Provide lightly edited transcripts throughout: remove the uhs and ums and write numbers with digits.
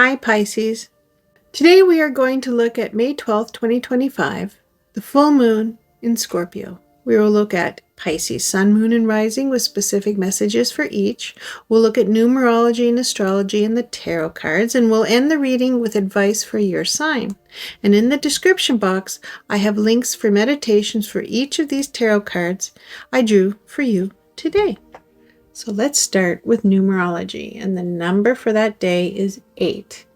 Hi Pisces. Today we are going to look at May 12th, 2025, the full moon in Scorpio. We will look at Pisces Sun, Moon, and Rising with specific messages for each. We'll look at numerology and astrology and the tarot cards, and we'll end the reading with advice for your sign. And in the description box, I have links for meditations for each of these tarot cards I drew for you today. So let's start with numerology, and the number for that day is 8.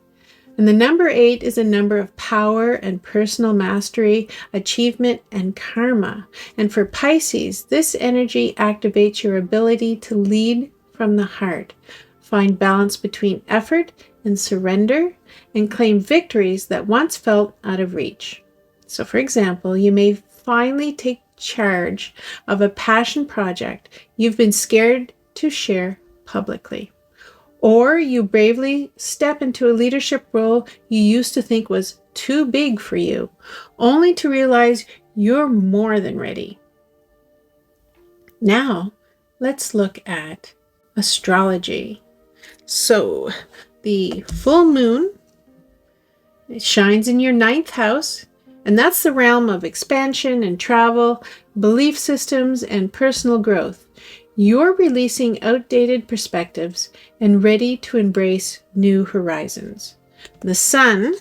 And the number 8 is a number of power and personal mastery, achievement, and karma. And for Pisces, this energy activates your ability to lead from the heart, find balance between effort and surrender, and claim victories that once felt out of reach. So for example, you may finally take charge of a passion project you've been scared to share publicly. Or you bravely step into a leadership role you used to think was too big for you, only to realize you're more than ready. Now, let's look at astrology. So, the full moon, it shines in your 9th house, and that's the realm of expansion and travel, belief systems, and personal growth. You're releasing outdated perspectives and ready to embrace new horizons. The sun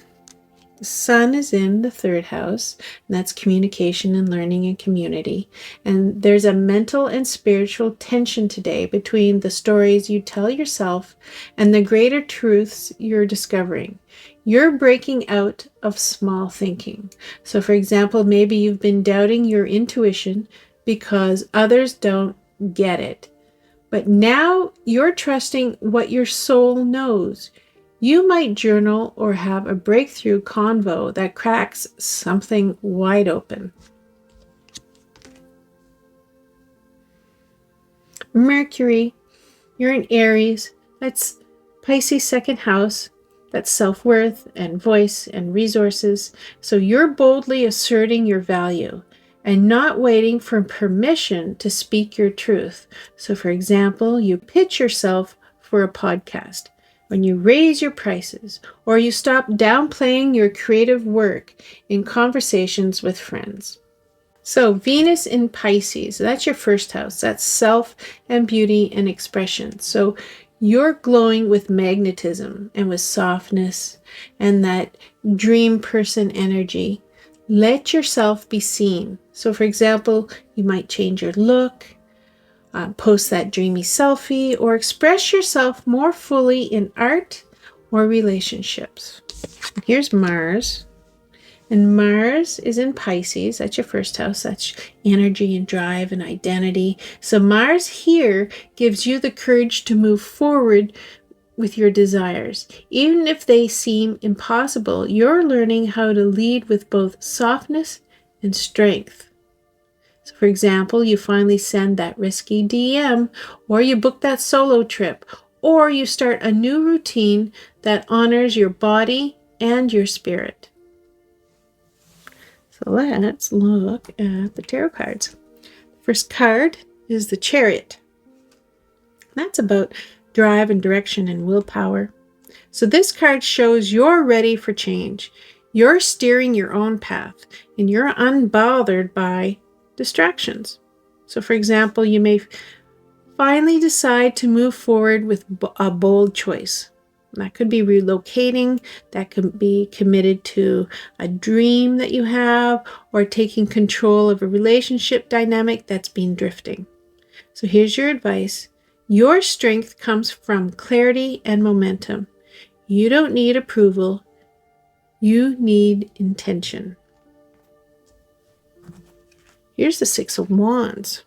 is in the 3rd house, and that's communication and learning and community. And there's a mental and spiritual tension today between the stories you tell yourself and the greater truths you're discovering. You're breaking out of small thinking. So for example, maybe you've been doubting your intuition because others don't get it. But now you're trusting what your soul knows. You might journal or have a breakthrough convo that cracks something wide open. Mercury, you're in Aries. That's Pisces' 2nd house. That's self-worth and voice and resources. So you're boldly asserting your value and not waiting for permission to speak your truth. So for example, you pitch yourself for a podcast, when you raise your prices, or you stop downplaying your creative work in conversations with friends. So Venus in Pisces, that's your 1st house. That's self and beauty and expression. So you're glowing with magnetism and with softness and that dream person energy. Let yourself be seen. So for example, you might change your look, post that dreamy selfie, or express yourself more fully in art or relationships. Here's Mars. And Mars is in Pisces. That's your 1st house. That's energy and drive and identity. So Mars here gives you the courage to move forward with your desires. Even if they seem impossible, you're learning how to lead with both softness and strength. So for example, you finally send that risky DM, or you book that solo trip, or you start a new routine that honors your body and your spirit. So let's look at the tarot cards. The first card is the Chariot. That's about drive and direction and willpower. So this card shows you're ready for change. You're steering your own path, and you're unbothered by distractions. So for example, you may finally decide to move forward with a bold choice. That could be relocating, that could be committed to a dream that you have, or taking control of a relationship dynamic that's been drifting. So here's your advice. Your strength comes from clarity and momentum. You don't need approval. You need intention. Here's the 6 of Wands.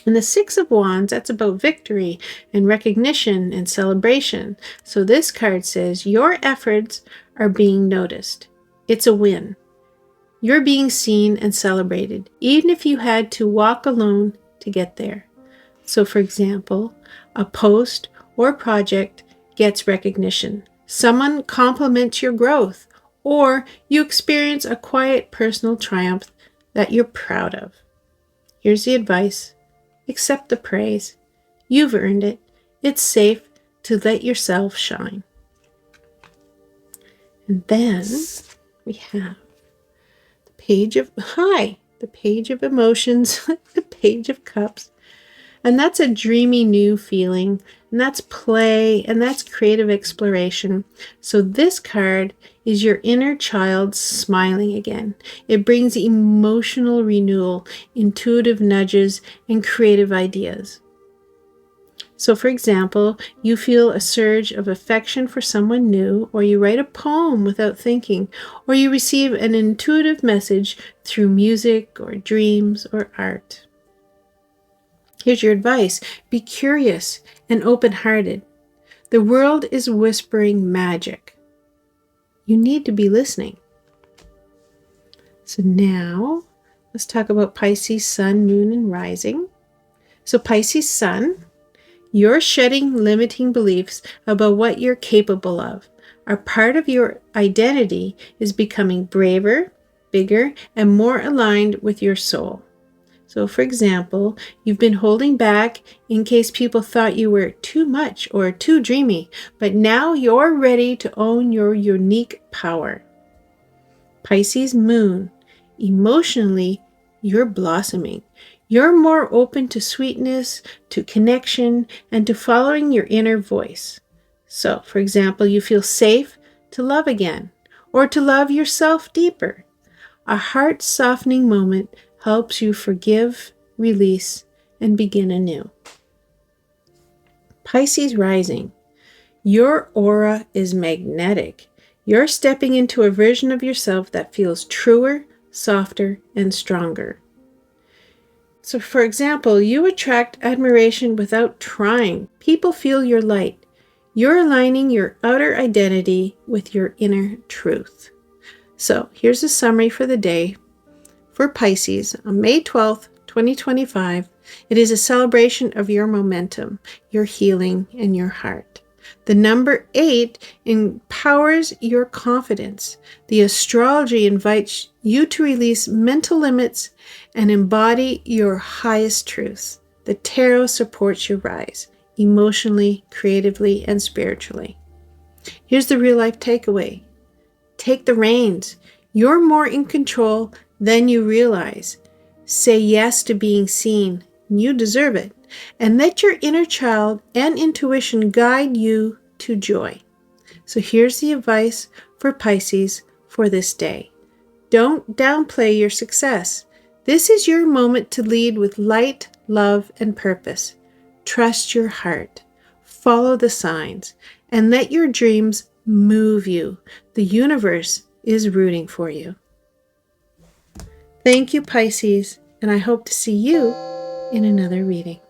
And the 6 of Wands, that's about victory and recognition and celebration. So this card says your efforts are being noticed. It's a win. You're being seen and celebrated, even if you had to walk alone to get there. So for example, a post or project gets recognition. Someone compliments your growth, or you experience a quiet personal triumph that you're proud of. Here's the advice. Accept the praise. You've earned it. It's safe to let yourself shine. And then we have the Page of Emotions, the Page of Cups. And that's a dreamy new feeling, and that's play, and that's creative exploration. So this card is your inner child smiling again. It brings emotional renewal, intuitive nudges, and creative ideas. So for example, you feel a surge of affection for someone new, or you write a poem without thinking, or you receive an intuitive message through music or dreams or art. Here's your advice. Be curious and open-hearted. The world is whispering magic. You need to be listening. So now, let's talk about Pisces Sun, Moon, and Rising. So Pisces Sun, you're shedding limiting beliefs about what you're capable of. A part of your identity is becoming braver, bigger, and more aligned with your soul. So for example, you've been holding back in case people thought you were too much or too dreamy, but now you're ready to own your unique power. Pisces Moon, emotionally, you're blossoming. You're more open to sweetness, to connection, and to following your inner voice. So, for example, you feel safe to love again, or to love yourself deeper. A heart-softening moment helps you forgive, release, and begin anew. Pisces Rising, your aura is magnetic. You're stepping into a version of yourself that feels truer, softer, and stronger. So for example, you attract admiration without trying. People feel your light. You're aligning your outer identity with your inner truth. So here's a summary for the day. For Pisces, on May 12th, 2025, it is a celebration of your momentum, your healing, and your heart. The number 8 empowers your confidence. The astrology invites you to release mental limits and embody your highest truths. The tarot supports your rise, emotionally, creatively, and spiritually. Here's the real-life takeaway. Take the reins. You're more in control than you realize. Say yes to being seen. You deserve it. And let your inner child and intuition guide you to joy. So here's the advice for Pisces for this day. Don't downplay your success. This is your moment to lead with light, love, and purpose. Trust your heart. Follow the signs. And let your dreams move you. The universe is rooting for you. Thank you, Pisces, and I hope to see you in another reading.